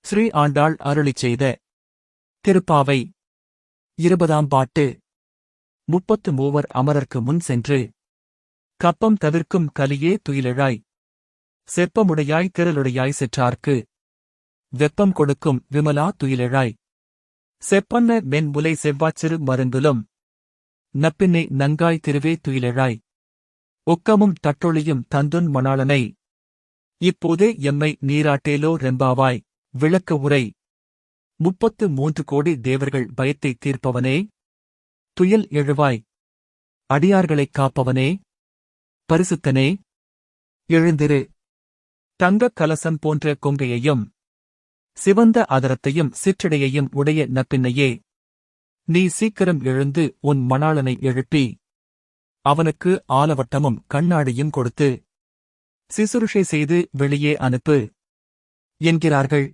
ஸ்ரீ ஆண்டாள் அருளிச் செய்த திருப்பாவை 20ஆம் பாட்டு. 33 அமரர்க்கு முன் சென்று கப்பம் தவிர்க்கும் கலியே துயிலெழாய். செப்பமுடையாய் திரளுடையாய் செற்றார்க்கு வெப்பம் கொடுக்கும் விமலா துயிலெழாய். செப்பன்ன மென்முலை செவ்வாச்சிறு மருங்குலும் நப்பின்னை நங்காய் திருவே துயிலெழாய். ஒக்கமும் தட்டொளியும் தந்துன் மணாளனை இப்போதே எம்மை நீராட்டேலோ ரெம்பாவாய். விளக்க உரை. 33 கோடி தேவர்கள் பயத்தைத் தீர்ப்பவனே, துயில் எழுவாய். அடியார்களைக் காப்பவனே, பரிசுத்தனே, எழுந்திரு. தங்கக் கலசம் போன்ற கொங்கையையும் சிவந்த அதரத்தையும் சிற்றடையையும் உடைய நப்பின்னையே, நீ சீக்கிரம் எழுந்து உன் மணாளனை எழுப்பி அவனுக்கு ஆலவட்டமும் கண்ணாடியும் கொடுத்து சிசுருஷை செய்து வெளியே அனுப்பு என்கிறார்கள்.